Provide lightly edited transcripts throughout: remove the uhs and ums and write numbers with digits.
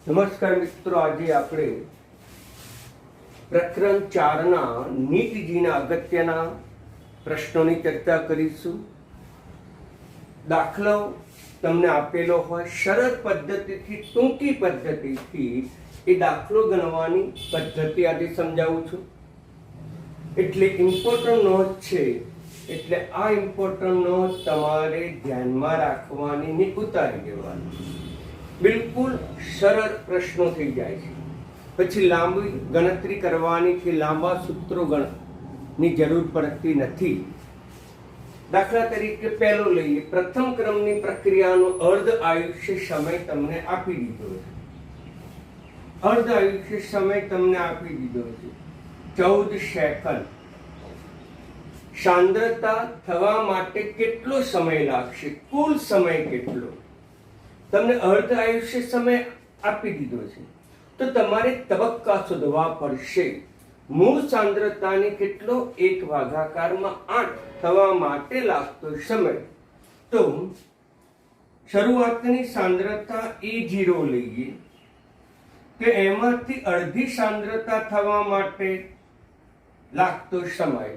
નમસ્કાર મિત્રો, આજે આપણે પ્રકરણ 4ના નીટજીના અગત્યના પ્રશ્નોની ચર્ચા કરીશું. દાખલો તમને આપેલો હોય, સરળ પદ્ધતિથી ટૂંકી પદ્ધતિથી એ દાખલો ગણવાની પદ્ધતિ આજે સમજાવું છું. એટલે ઇમ્પોર્ટન્ટ નોંધ છે, એટલે આ ઇમ્પોર્ટન્ટ નોંધ તમારે ધ્યાનમાં રાખવાની ને ઉતારી દેવાની. બિલકુલ સરળ પ્રશ્નો થઈ જાય છે. પછી લાંબી ગણતરી કરવાની કે લાંબા સૂત્રો ની જરૂર પડતી નથી. દાખલા તરીકે પહેલો લઈએ. પ્રથમ ક્રમની પ્રક્રિયાનો અર્ધ આયુષ્ય સમય તમને આપી દીધો છે. અર્ધ આયુષ્ય સમય તમને આપી દીધો છે 14 સેકન્ડ. સાંદ્રતા થવા માટે કેટલો સમય લાગશે? કુલ સમય કેટલો? તમને અર્ધ આયુષ્ય સમય આપી દીધો છે, તો તમારે તબક્કા શોધવા પડશે. મૂળ સાંદ્રતાની કેટલો? 1 ભાગાકારમાં 8 થવા માટે લાગતો સમય. તો શરૂઆતની સાંદ્રતા E0 લઈએ, કે એમાંથી અડધી સાંદ્રતા થવા માટે લાગતો સમય,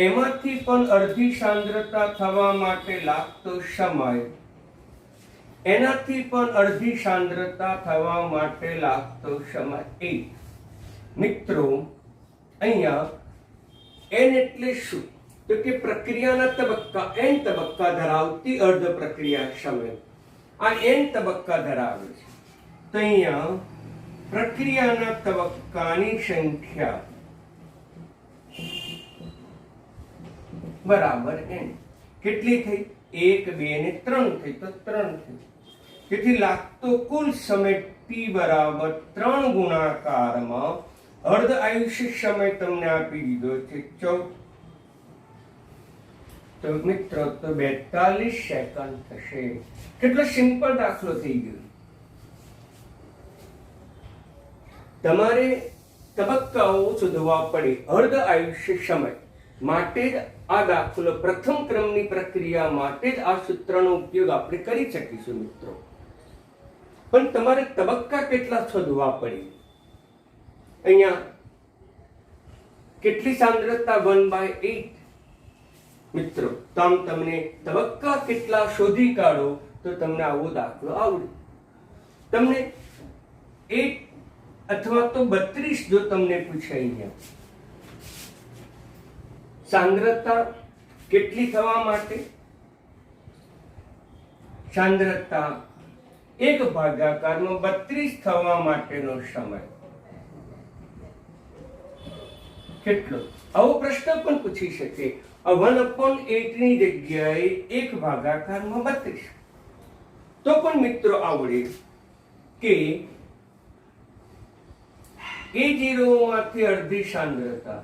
એમાંથી પણ અડધી સાંદ્રતા થવા માટે લાગતો સમય, એનાથી પણ અડધી સાંદ્રતા થવા માટે લાગતો સમય 1. મિત્રો, અહીંયા n એટલે શું? તો કે પ્રક્રિયાના તબક્કા, n તબક્કા ધરાવતી અર્ધ પ્રક્રિયા સમય. આ n તબક્કા ધરાવે છે, તો અહીંયા પ્રક્રિયાના તબક્કાની સંખ્યા બરાબર n. કેટલી થઈ? 1, 2 ને 3 થઈ, તો 3 થઈ. તેથી લાગતો કુલ સમય t બરાબર 3 ગુણાકારમાં અર્ધ આયુષ્ય સમય તમને આપી દીધો છે 14. તો મિત્રો, તો 42 સેકન્ડ થશે. કેટલો સિમ્પલ દાખલો થઈ ગયો. તમારે તબક્કાઓ શોધવા પડે અર્ધ આયુષ્ય સમય માટે જ આ દાખલો, પ્રથમ ક્રમની પ્રક્રિયા માટે જ આ સૂત્રનો ઉપયોગ આપણે કરી શકીશું મિત્રો. પણ તમારે તબક્કા કેટલા શોધવા પડે? અહીંયા કેટલી સાંદ્રતા? 1/8. મિત્રો, તમને તબક્કા કેટલા શોધી કાઢો તો તમને આવો દાખલો આવડે. તમને 1 અથવા તો 32 જો તમને પૂછે, અહીંયા સાંદ્રતા કેટલી થવા માટે? સાંદ્રતા 1 ભાગાકારમાં 32 થવા માટેનો સમય કેટલો? આવો પ્રશ્ન પણ પૂછી શકે. 1/8 ની જગ્યાએ 1 ભાગાકારમાં 32. તો પણ મિત્રો આવડે કે E0 માંથી અડધી સાંદ્રતા,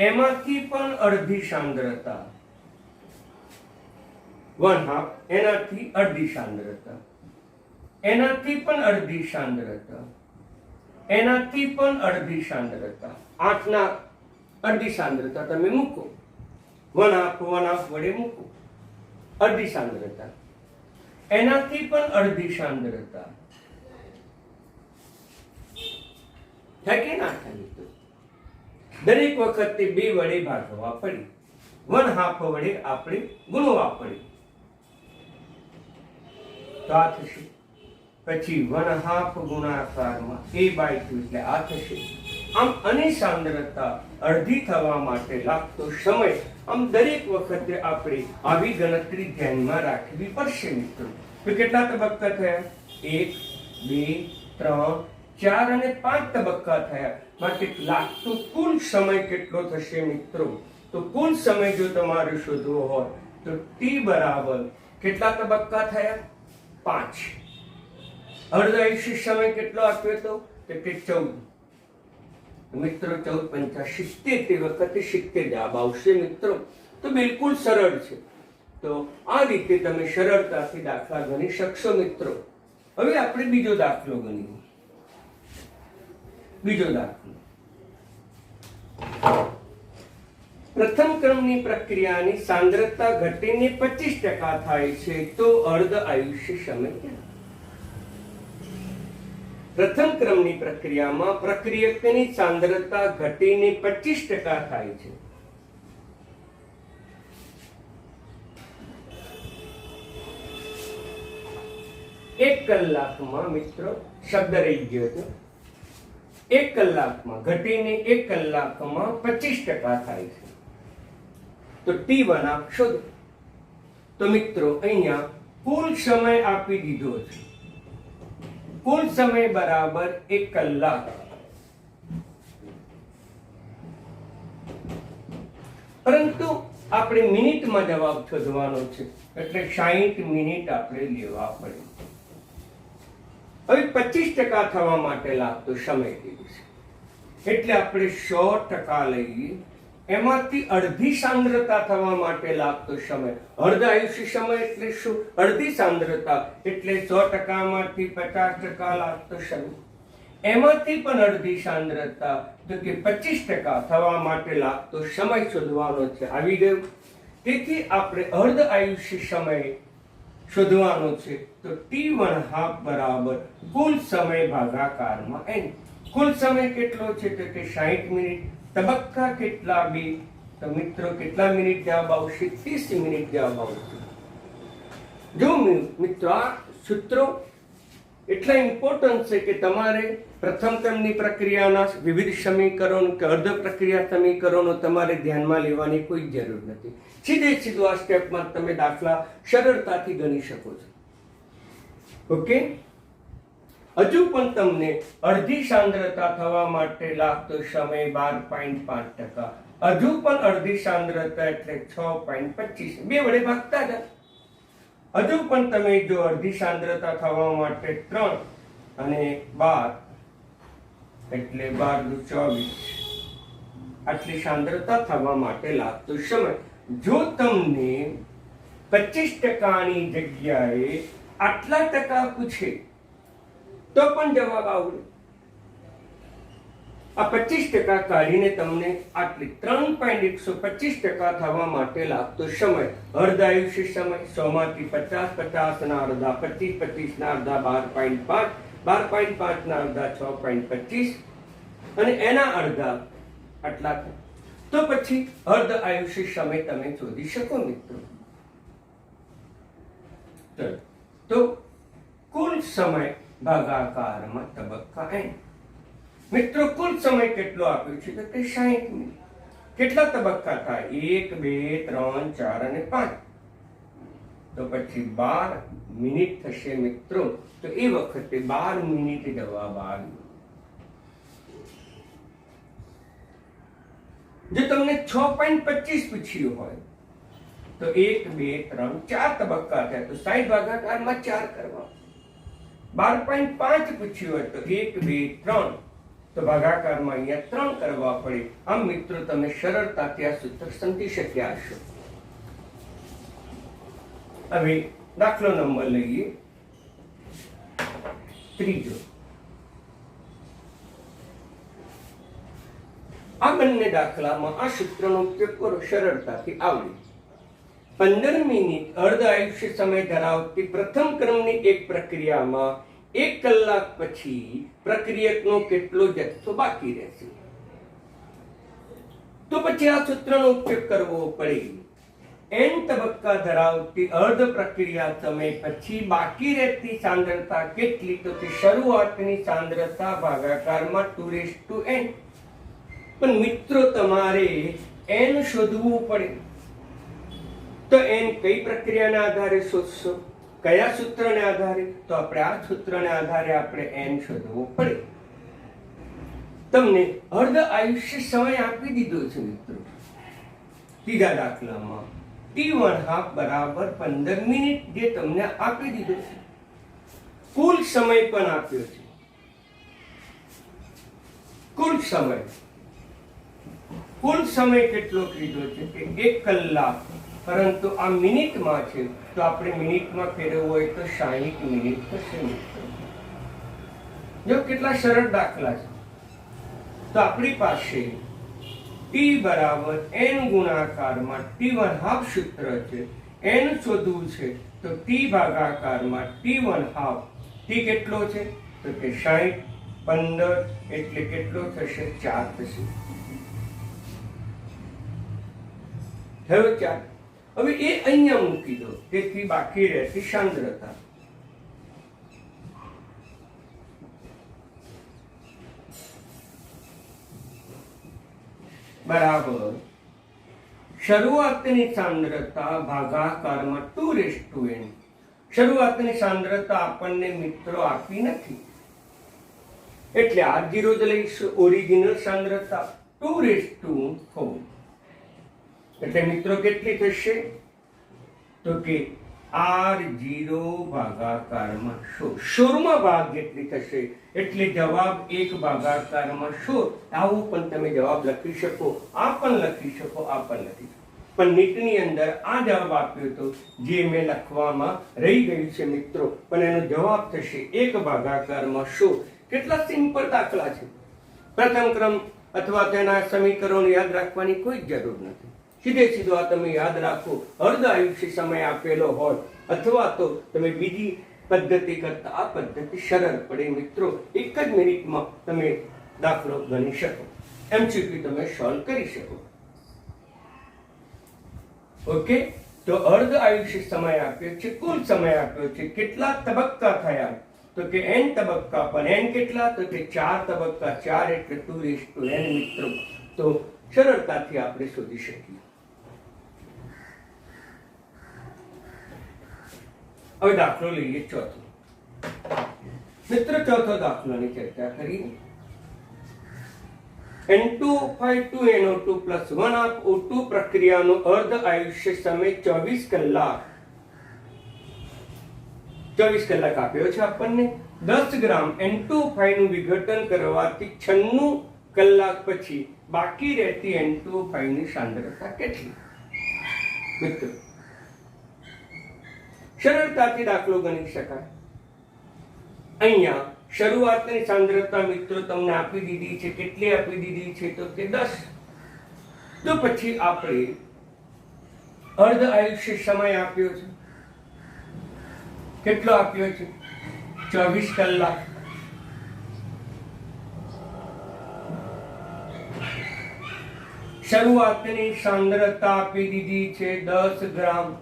એમાંથી પણ અડધી સાંદ્રતા, 1/2, એનાથી અડધી સાંદ્રતા, એનાથી પણ અડધી સાંદ્રતા, એનાથી પણ અડધી સાંદ્રતા, 8 ના અડધી સાંદ્રતા તમે મૂકો, 1/2 વડે મૂકો, અડધી સાંદ્રતા, એનાથી પણ અડધી સાંદ્રતા. થાય કે ના થાય? દરેક વખતે 2 વડે ભાગવા પડે, 1/2 વડે આપણે ગુણવા પડે. તો આ થશે. પછી 1/2 ગુણાકારમાં a/2 એટલે આ થશે. આમ આની સાંદ્રતા અડધી થવા માટે લાગતો સમય, આમ દરેક વખતે આપણે આવી ગણતરી ધ્યાનમાં રાખવી પડશે મિત્રો. તો કેટલા તબક્કા થયા? 1, 2, 3, 4 અને 5 તબક્કા થયા. માટે લાગતો કુલ સમય કેટલો થશે મિત્રો? તો કુલ સમય જો તમારે શોધવો હોય તો t બરાબર કેટલા તબક્કા થયા? 5. અર્ધ આયુષ્ય સમય કેટલો આપ્યો હતો? તો કે 14. મિત્રો, 14 × 5 70. તે વખતે 70 જવાબ આવશે મિત્રો. તો બિલકુલ સરળ છે. તો આ રીતે તમે સરળતાથી દાખલા ગણી શકશો મિત્રો. હવે આપણે બીજો દાખલો ગણીએ. બીજો દાખલો. પ્રથમ ક્રમની પ્રક્રિયાની સાંદ્રતા ઘટીને 25% થાય છે, તો અર્ધ આયુષ્ય સમય કેટલો? પ્રથમ ક્રમની પ્રક્રિયામાં પ્રક્રિયકની સાંદ્રતા ઘટીને 25% થાય છે. એક કલાકમાં મિત્રો શબ્દ રહી ગયો હતો. 1 કલાકમાં ઘટીને 1 કલાકમાં 25% થાય છે. તો T1 આપ શોધો. તો મિત્રો અહીંયા કુલ સમય આપી દીધો છે. કુલ સમય બરાબર 1 કલાક. પરંતુ આપણે મિનિટમાં જવાબ શોધવાનો છે, એટલે 60 મિનિટ આપણે લેવા પડે. હવે 25% થવા માટે લાગતો સમય કીધું છે, એટલે આપણે 100% લઈએ. એમાંથી અડધી સાંદ્રતા થવા માટે લાગતો સમય, અર્ધ આયુષ્ય સમય એટલે શું? અડધી સાંદ્રતા એટલે 100% માંથી 50% લાગતો સમય. એમાંથી પણ અડધી સાંદ્રતા તો કે 25% થવા માટે લાગતો સમય શોધવાનો છે. આવી ગયું. તેથી આપણે અર્ધ આયુષ્ય સમય શોધવાનો છે. તો T1/2 બરાબર કુલ સમય ભાગાકારમાં n. કુલ સમય કેટલો છે? તો કે 60 મિનિટ. તબક્કા કેટલા? 2. તો મિત્રો કેટલા મિનિટ જવાબ આવશે? 30 મિનિટ જવાબ આવશે. જો મિત્રો આ સૂત્રો એટલા ઇમ્પોર્ટન્ટ છે કે તમારે પ્રથમ ક્રમની પ્રક્રિયાના વિવિધ સમીકરણો કે અર્ધ પ્રક્રિયા સમીકરણો તમારે ધ્યાનમાં લેવાની કોઈ જરૂર નથી. સીધું આ સ્ટેપમાં તમે દાખલા સરળતાથી ગણી શકો છો. ઓકે. હજુ પણ તમને અડધી સાંદ્રતા થવા માટે લાગતો સમય 12.5%. હજુ પણ અડધી સાંદ્રતા એટલે 6.25. 2 વડે ભાગતા જાઓ. હજુ પણ તમે જો અડધી સાંદ્રતા થવા માટે 3 અને 12 એટલે 12 × 24 આટલી સાંદ્રતા થવા માટે લાગતો સમય. જો તમને 25%ની જગ્યાએ આટલા ટકા પૂછે તો પણ જવાબ આવડે. આ 25% કાઢીને તમને આટલી 3.125% થવા માટે લાગતો સમય, અર્ધ આયુષ્ય સમય 100 માંથી 50, 50 ના અડધા 25, 25 ના અડધા 12.5, 12.5 ના અડધા 6.25 અને એના અડધા આટલા. તો પછી અર્ધ આયુષ્ય સમય તમે શોધી શકો મિત્રો. તો કુલ સમય ભાગાકારમાં તબક્કા n. મિત્રો કુલ સમય કેટલો આપ્યો છે? તો કે 60 મિનિટ. કેટલા તબક્કા થાય? 1, 2, 3, 4 અને 5. તો પછી 12 મિનિટ થશે મિત્રો. તો એ વખતે 12 મિનિટ જવાબ આવ્યો. જો તમને 6.25 પૂછ્યું હોય તો 1, 2, 3, 4 તબક્કા થાય. તો 60 ભાગાકારમાં 4 કરવા. 12.5 પૂછ્યું હોય તો 1, 2, 3 તો ભાગાકારમાં અહીંયા 3 કરવા પડે. આમ મિત્રો તમે સરળતાથી આ સૂત્ર સમજી શક્યા હશો. હવે દાખલો નંબર લઈએ. ત્રીજો. આ બંને દાખલામાં આ સૂત્રનો ઉપયોગ કરો, સરળતાથી આવડે. 15 મિનિટ અર્ધ આયુષ્ય સમય ધરાવતી પ્રથમ ક્રમની એક પ્રક્રિયામાં 1 કલાક પછી પ્રક્રિયકનો કેટલો જથ્થો બાકી રહેશે? તો પછી આ સૂત્રનો ઉપયોગ કરવો પડે. n તબક્કા ધરાવતી અર્ધ પ્રક્રિયા સમય પછી બાકી રહેતી સાંદ્રતા કેટલી? તો કે શરૂઆતની સાંદ્રતા ભાગાકારમાં 2n. પણ મિત્રો તમારે n શોધવું પડે. તો n કઈ પ્રક્રિયાના આધારે શોધશો? કયા સૂત્રને આધારે? તો આપણે આ સૂત્રને આધારે આપણે n શોધવો પડે. તમને અર્ધ આયુષ્ય સમય આપી દીધો છે મિત્રો. ત્રીજા દાખલામાં T1/2 બરાબર 15 મિનિટ જે તમને આપી દીધો છે. કુલ સમય પણ આપ્યો છે. કુલ સમય કેટલો કીધો છે? કે 1 કલાક. પરંતુ આ મિનિટમાં છે, તો આપણે મિનિટમાં ફેરવવું હોય તો 60 મિનિટ થશે મિત્રો. જો કેટલા સરળ દાખલા છે. તો આપણી પાસે T બરાબર n ગુણાકારમાં T1/2 સૂત્ર છે. n શોધવું છે તો T ભાગાકારમાં T1/2. T કેટલો છે? તો કે 60, 15 એટલે કેટલો થશે? 4 થશે. થયો 4. હવે એ અહીંયા મૂકી દો. તેથી બાકી રહેતી સાંદ્રતા બરાબર શરૂઆતની સાંદ્રતા ભાગાકારમાં 2:n. શરૂઆતની સાંદ્રતા આપણને મિત્રો આપી નથી એટલે R0 જ લઈશું. ઓરિજિનલ સાંદ્રતા 2:4. એટલે મિત્રો કેટલી થશે? તો કે R0 ભાગાકારમાં 16 ભાગ જેટલી થશે. એટલે જવાબ 1 ભાગાકારમાં 16. આવું પણ તમે જવાબ લખી શકો, આ પણ લખી શકો, આ પણ લખી શકો. પણ નીટની અંદર આ જવાબ આપ્યો તો જે મેં લખવામાં રહી ગયું છે મિત્રો, પણ એનો જવાબ થશે 1 ભાગાકારમાં 16. કેટલા સિમ્પલ દાખલા છે. પ્રથમ ક્રમ અથવા તેના સમીકરણો યાદ રાખવાની કોઈ જરૂર નથી. સીધે સીધો આ તમે યાદ રાખો. અર્ધ આયુષ્ય સમય આપેલો હોય અથવા તો તમે બીજી પદ્ધતિ કરતા આ પદ્ધતિ સરળ પડે મિત્રો. 1 જ મિનિટમાં તમે દાખલો ગણી શકો, MCQ તમે સોલ્વ કરી શકો. ઓકે, તો અર્ધ આયુષ્ય સમય આપ્યો છે, કુલ સમય આપ્યો છે. કેટલા તબક્કા થયા? તો કે n તબક્કા. પણ n કેટલા? તો કે 4 તબક્કા. 4 એટલે 2:n મિત્રો. તો સરળતાથી આપણે શોધી શકીએ. હવે દાખલો લઈએ ચોથો. મિત્રો ચોથો દાખલાની ચર્ચા કરીએ. N2O5 પ્લસ 1/O2 પ્રક્રિયાનો અર્ધ આયુષ્ય સમય 24 કલાક. 24 કલાક આપ્યો છે આપણને. 10 ગ્રામ N2O5 નું વિઘટન કરવાથી 96 કલાક પછી બાકી રહેતી N2O5 ની સાંદ્રતા કેટલી? મિત્રો સરળતાથી દાખલો ગણી શકાય. અહીંયા શરૂઆતની સાંદ્રતા મિત્રો તમને આપી દીધી છે. કેટલી આપી દીધી છે? તો કે 10. તો પછી આપણે અર્ધ આયુષ્ય સમય આપ્યો છે. કેટલો આપ્યો છે? 24 કલાક. શરૂઆતની સાંદ્રતા આપી દીધી છે 10 ગ્રામ.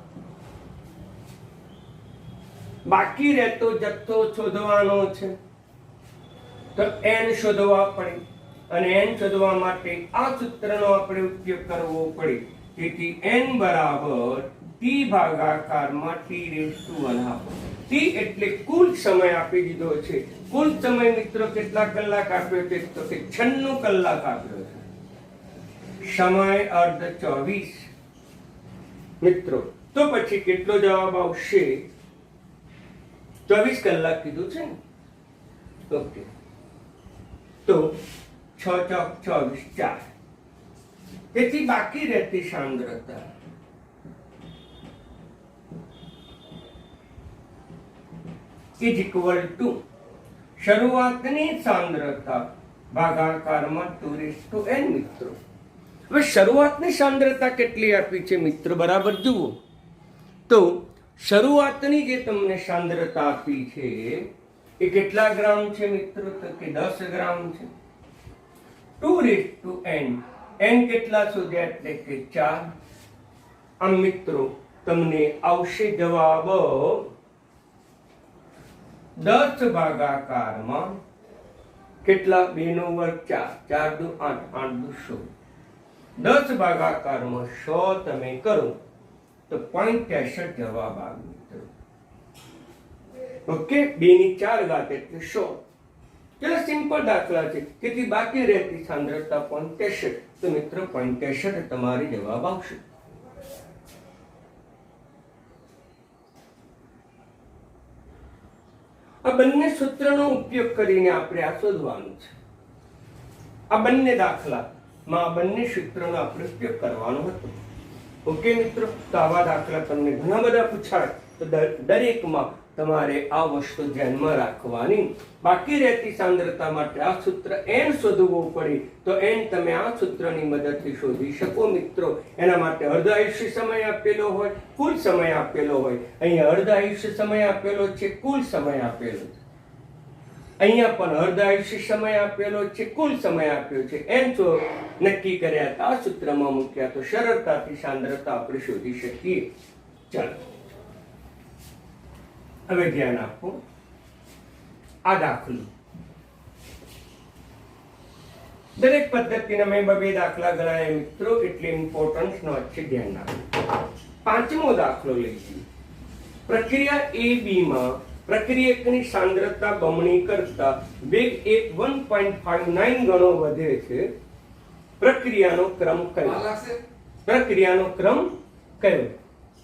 બાકી રહેતો જથ્થો શોધવાનો છે. તો n શોધવા પડે અને n શોધવા માટે આ સૂત્રનો આપણે ઉપયોગ કરવો પડે. તેથી n બરાબર t ભાગાકારમાં t⁻1/2. t એટલે કુલ સમય આપી દીધો છે. કુલ સમય મિત્રો કેટલા કલાક આપ્યો છે? તો કે 96 કલાક આપ્યો છે. સમય અર્ધ 24 મિત્રો. તો પછી કેટલો જવાબ આવશે? 24 કલાક કીધું છે ને. ઓકે, તો 6 ચોક 24, 4. તેથી બાકી રહેતી સાંદ્રતા ઇઝ ઇક્વલ ટુ શરૂઆતની સાંદ્રતા ભાગાકારમાં 2:n મિત્રો. હવે શરૂઆતની સાંદ્રતા કેટલી આપી છે મિત્રો? બરાબર જુઓ તો શરૂઆતની જે તમને સાંદ્રતા આપી છે એ કેટલા ગ્રામ છે મિત્રો? તો કે 10 ગ્રામ છે. 2:n. n કેટલા શોધ્યા? એટલે કે 4. આમ મિત્રો તમને આવશે જવાબ 10 ભાગાકારમાં કેટલા? 2 નો વર્ગ 4, 4 દુ 8, 8 દુ 16. 10 ભાગાકારમાં 100 તમે કરો તો 0.63 જવાબ આવે મિત્રો. ઓકે, 2⁴ એટલે 100. ચલો સિમ્પલ દાખલા છે. તેથી બાકી રહેતી સાંદ્રતા 0.63. તો મિત્રો 0.63 તમારી જવાબ આવશે. આ બંને સૂત્રનો ઉપયોગ કરીને આપણે આ શોધવાનું છે. આ બંને દાખલામાં આ બંને સૂત્રનો આપણે ઉપયોગ કરવાનો હતો. ઓકે મિત્રો, તો આવા દાખલા તમને ઘણા બધા પૂછાય તો દરેકમાં તમારે આ વસ્તુ ધ્યાનમાં રાખવાની. બાકી રહેતી સાંદ્રતા માટે આ સૂત્ર n શોધવું પડે તો n તમે આ સૂત્રની મદદથી શોધી શકો મિત્રો. એના માટે અર્ધ આયુષ્ય સમય આપેલો હોય, કુલ સમય આપેલો હોય. અહીંયા અર્ધ આયુષ્ય સમય આપેલો છે, કુલ સમય આપેલો છે. અહીંયા પણ અર્ધાયુષ્ય સમય આપેલો છે, કુલ સમય આપ્યો છે, એમ તો નક્કી કર્યા હતા, આ સૂત્રમાં મૂક્યા તો સરળતાથી સાંદ્રતા આપણે શોધી શકીએ. ચાલો હવે ધ્યાન આપો. આ દાખલો દરેક પદ્ધતિના મેં બે દાખલા ગણાયા મિત્રો, એટલે ઇમ્પોર્ટન્સ નો છે, ધ્યાન આપો. પાંચમો દાખલો લઈએ. પ્રક્રિયા એ બી માં પ્રક્રિયકની સાંદ્રતા બમણી કરતા વેગ 1.59 ગણો વધે છે. પ્રક્રિયાનો ક્રમ કયો? પ્રક્રિયાનો ક્રમ કયો?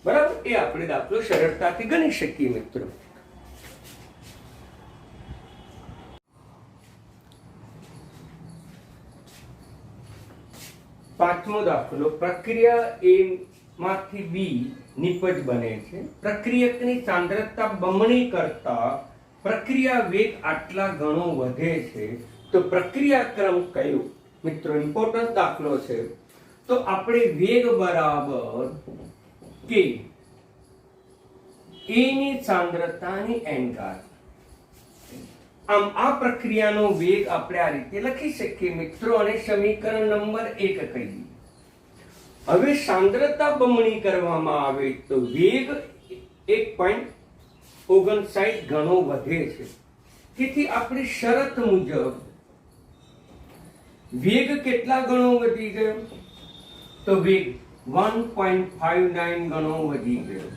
બરાબર, એ આપણે દાખલો સરળતાથી ગણી શકીએ મિત્રો. પાંચમો દાખલો. પ્રક્રિયા એ માંથી બી નિપજ બને છે. પ્રક્રિયકની સાંદ્રતા બમણી કરતા પ્રક્રિયા વેગ આટલા ગણો વધે છે, તો પ્રક્રિયા ક્રમ કયો? મિત્રો ઇમ્પોર્ટન્ટ દાખલો છે, તો આપણે વેગ બરાબર કે એ ની સાંદ્રતાની n ઘાત. આમ આ પ્રક્રિયાનો વેગ આપણે આ રીતે લખી શકીએ મિત્રો, અને સમીકરણ નંબર 1 કહીએ. હવે સાંદ્રતા બમણી કરવામાં આવે તો વેગ 1.59 ગણો વધે છે. તેથી આપણી શરત મુજબ વેગ કેટલા ગણો વધી ગયો? તો વેગ 1.59 ગણો વધી ગયો.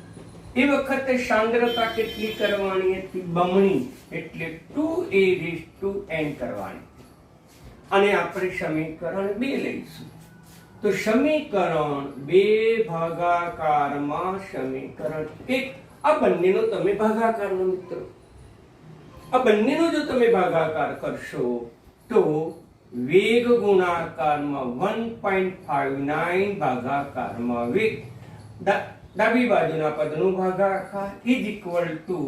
એ વખતે સાંદ્રતા કેટલી કરવાની હતી? બમણી, એટલે 2a⁴n કરવાની. અને આપણે સમીકરણ 2 લઈશું. તો સમીકરણ 2 ભાગાકારમાં સમીકરણ 1, આ બંનેનો તમે ભાગાકારનો મિત્રો, આ બંનેનો જો તમે ભાગાકાર કરશો તો વેગ ગુણાકારમાં 1.59 ભાગાકારમાં વેગ, ડાબી બાજુના પદનો ભાગાકાર ઇઝ ઇક્વલ ટુ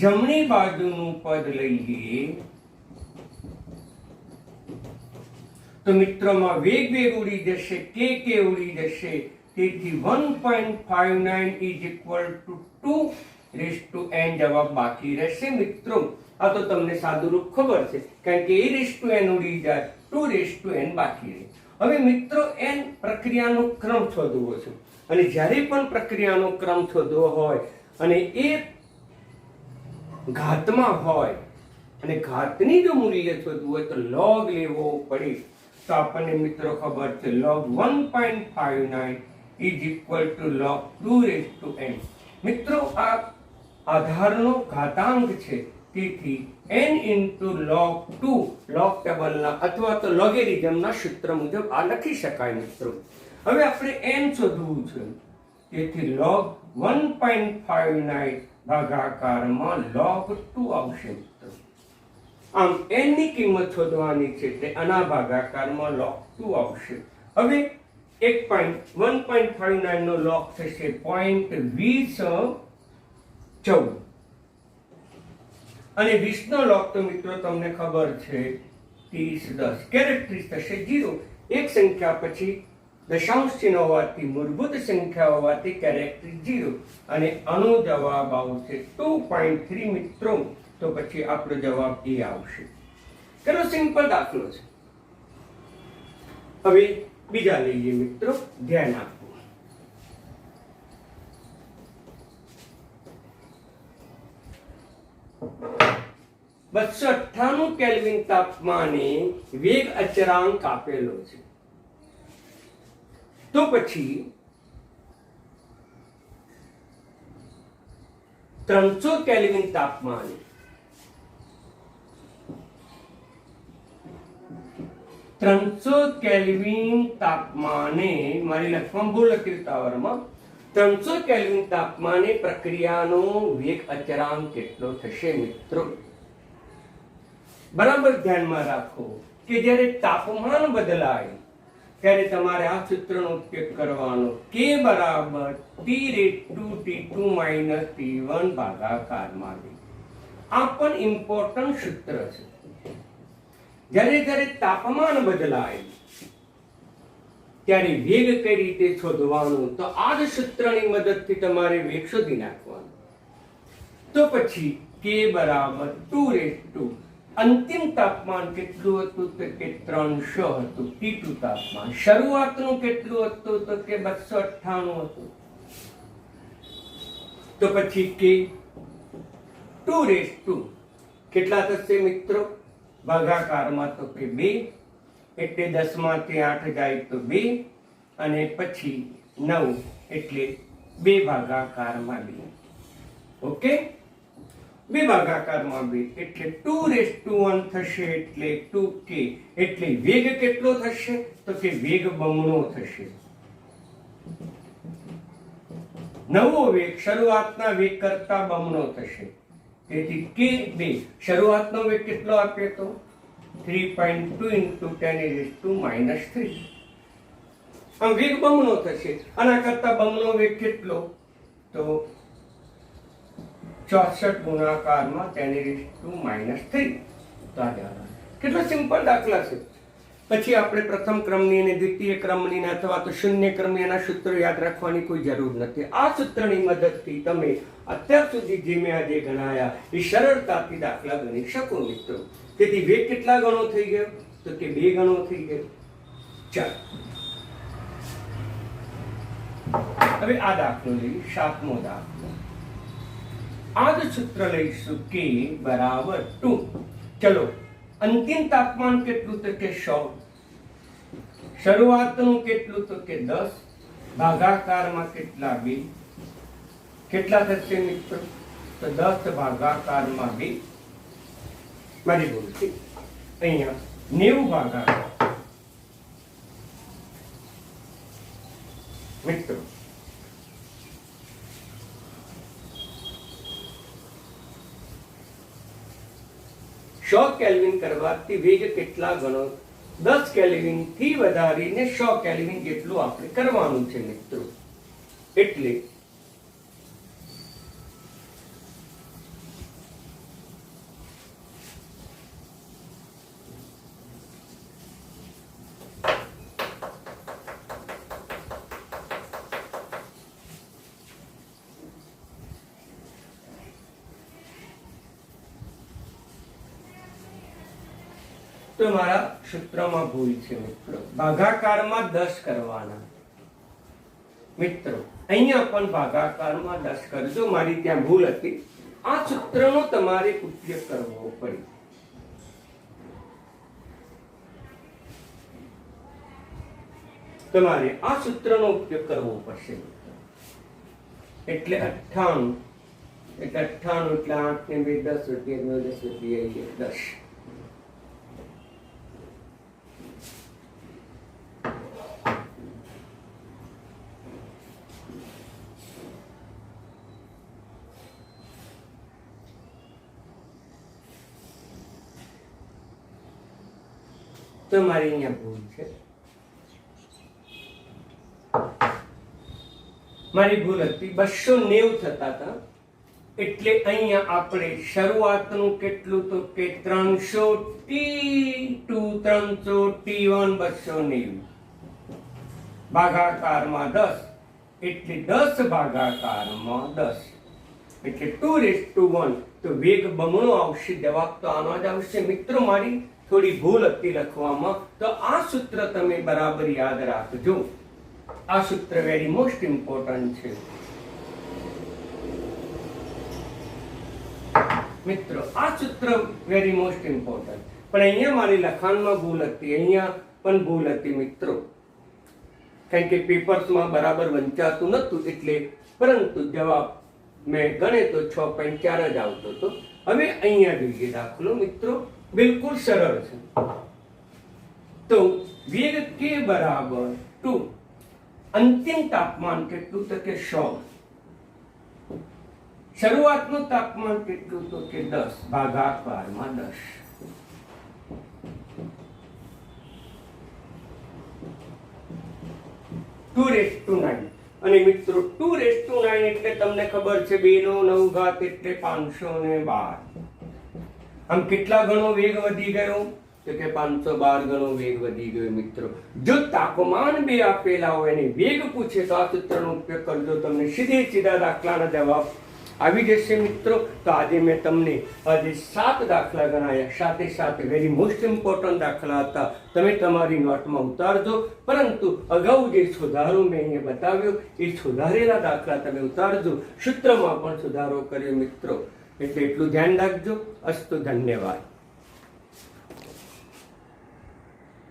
જમણી બાજુનું પદ લઈએ તો મિત્રોમાં વેગ ઉડી જશે, કે ઉડી જશે. તેથી 1.59 ઇઝ ઇક્વલ ટુ 2n જવાબ બાકી રહેશે મિત્રો. આ તો તમને સાદું રૂપ ખબર છે, કારણ કે a⁴n ઉડી જાય, 2n બાકી રહે. હવે મિત્રો n પ્રક્રિયાનો ક્રમ શોધવો છે, અને જ્યારે પણ પ્રક્રિયાનો ક્રમ શોધવો હોય અને એ ઘાતમાં હોય અને ઘાતની જો મૂલ્ય શોધવું હોય તો log લેવો પડે. તો આપણને મિત્રો ખબર છે log 1.59 is equal to log 2n. મિત્રો આ આધારનો ઘાતાંક છે, તેથી n ઇન્ટુ log 2 log ટેબલના અથવા તો લોગેરિધમના સૂત્ર મુજબ આ લખી શકાય મિત્રો. હવે આપણે n શોધવું છે, તેથી log 1.59 ભાગાકારમાં log 2 આવશે મિત્રો. આમ n ની કિંમત શોધવાની છે, તે આના ભાગાકારમાં log 2 આવશે. હવે 1.59 નો log થશે 0.2014 અને 20 નો log તો મિત્રો તમને ખબર છે 30 10 કેરેક્ટરીસ થશે 0. એક સંખ્યા પછી દશાંશ ચિહ્ન હોવાથી મૂળભૂત સંખ્યા હોવાથી કેરેક્ટરીસ 0 અને આનો જવાબ આવશે 2.3 મિત્રો. તો પછી આપણો જવાબ એ આવશે. ચલો સિમ્પલ દાખલો છે. હવે બીજા લઈએ મિત્રો, ધ્યાન આપો. 298 કેલ્વિન તાપમાને વેગ અચળાંક આપેલો છે. તો પછી 300 કેલ્વિન તાપમાને મારી લખવામાં ભૂલ લખી ઉતાવળમાં 300 કેલ્વિન તાપમાને પ્રક્રિયાનો વેગ અચળાંક કેટલો થશે મિત્રો? બરાબર ધ્યાનમાં રાખો કે જ્યારે તાપમાન બદલાય ત્યારે તમારે આ સૂત્રનો ઉપયોગ કરવાનો, k બરાબર T⁴T2 - T1 ભાગાકારમાં. આ પણ ઇમ્પોર્ટન્ટ સૂત્ર છે. જ્યારે તાપમાન બદલાય ત્યારે વેગ કઈ રીતે શોધવાનું, તો આ જ સૂત્રની મદદથી તમારે વેગ શોધી નાખવાનો. તો પછી k બરાબર 2 અંતિમ તાપમાન કેટલું હતું તો કે 300 હતું T2 તાપમાન. શરૂઆતનું કેટલું હતું તો કે 298 હતું. તો પછી કે 2 કેટલા થશે મિત્રો? ભાગાકારમાં તો કે 2 એટલે 10 માંથી 8 જાય તો 2 અને પછી 9 એટલે 2 ભાગાકારમાં 2. ઓકે, 2 ભાગાકારમાં 2 એટલે 2:1 થશે એટલે 2k. એટલે વેગ કેટલો થશે તો કે વેગ બમણો થશે. નવો વેગ શરૂઆતના વેગ કરતા બમણો થશે. તેથી k2 શરૂઆતનો વેગ કેટલો આપ્યો તો 3.2 into 10⁻³ -3. આમ વેગ બમણો થશે. આના કરતા બમણો વેગ કેટલો તો 64 ગુણાકારમાં 10⁻³ તો આ જવાબ. કેટલો સિમ્પલ દાખલા છે. પછી આપણે પ્રથમ ક્રમની અને દ્વિતીય ક્રમની અથવા તો શૂન્ય ક્રમની એના સૂત્રો યાદ રાખવાની કોઈ જરૂર નથી. આ સૂત્રની મદદથી તમે અત્યાર સુધી જે મેં આજે ગણાયા એ સરળતાથી દાખલા ગણી શકો મિત્રો. તેથી વેગ કેટલા ગણો થઈ ગયો તો કે 2 ગણો થઈ ગયો. ચાલો હવે આ દાખલો લઈએ, 7મો દાખલો. આ જ સૂત્ર લઈશું k બરાબર 2. ચલો, અંતિમ તાપમાન કેટલું તો કે 100. શરૂઆતનું કેટલું તો કે 10. ભાગાકારમાં કેટલા 2. કેટલા થશે મિત્રો તો 10 ભાગાકારમાં 2. મારી ભૂલ છે. અહીંયા 90 ભાગાકાર મિત્રો. 100 કેલ્વિન કરવાથી વેગ કેટલા ગણો? 10 કેલ્વિન થી વધારીને 100 કેલ્વિન જેટલું આપણે કરવાનું છે મિત્રો. એટલે તો મારા સૂત્રમાં ભૂલ છે મિત્રો. ભાગાકારમાં 10 કરવાના મિત્રો. અહીંયા પણ ભાગાકારમાં 10 કરજો. મારી ત્યાં ભૂલ હતી. આ સૂત્રનો તમારે ઉપયોગ કરવો પડે. તમારે આ સૂત્રનો ઉપયોગ કરવો પડશે. એટલે 98 એટલે 98 એટલે 8 ને 2 10 10 તો મારી અહીંયા ભૂલ છે. મારી ભૂલ હતી 290 થતા હતા. એટલે અહીંયા આપણે શરૂઆતનું કેટલું તો કે 300 T2 300 T1 290 ભાગાકારમાં 10 એટલે 10 ભાગાકારમાં 10 એટલે 2:1. તો વેગ બમણો આવશે. જવાબ તો આનો જ આવશે મિત્રો. મારી થોડી ભૂલ હતી લખવામાં. તો આ સૂત્ર તમે બરાબર યાદ રાખજો. આ સૂત્ર વેરી મોસ્ટ ઇમ્પોર્ટન્ટ છે મિત્રો. આ સૂત્ર વેરી મોસ્ટ ઇમ્પોર્ટન્ટ. પણ અહીંયા મારી લખાણમાં ભૂલ હતી. અહીંયા પણ ભૂલ હતી મિત્રો. કારણ કે પેપર્સમાં બરાબર વંચાતું નતું એટલે. પરંતુ જવાબ મેં ગણે તો 6.4 જ આવતો હતો. હવે અહીંયા જોઈએ દાખલો મિત્રો. બિલકુલ સરળ છે. તો વેગ k બરાબર 2. અંતિમ તાપમાન કેટલું તો કે 100. શરૂઆતનું તાપમાન કેટલું તો કે 10 ભાગાકારમાં 10. અને મિત્રો 2:9 એટલે તમને ખબર છે 2/9 એટલે 512. આમ કેટલા ગણો વેગ વધી ગયો તો કે 512 ગણો વેગ વધી ગયો મિત્રો. જો તાપમાન 2 આપેલા હોય અને વેગ પૂછે તો આ સૂત્રનો ઉપયોગ કરજો. તમને સીધે સીધા દાખલાના જવાબ આવી જશે મિત્રો. તો આજે મેં તમને આજે 7 દાખલા ગણાયા, સાથે સાથે વેરી મોસ્ટ ઇમ્પોર્ટન્ટ દાખલા હતા. તમે તમારી નોટમાં ઉતારજો, પરંતુ અગાઉ જે સુધારો મેં અહીંયા બતાવ્યો એ સુધારેલા દાખલા તમે ઉતારજો. સૂત્રમાં પણ સુધારો કર્યો મિત્રો, એટલે એટલું ધ્યાન રાખજો. અસ્તુ, ધન્યવાદ.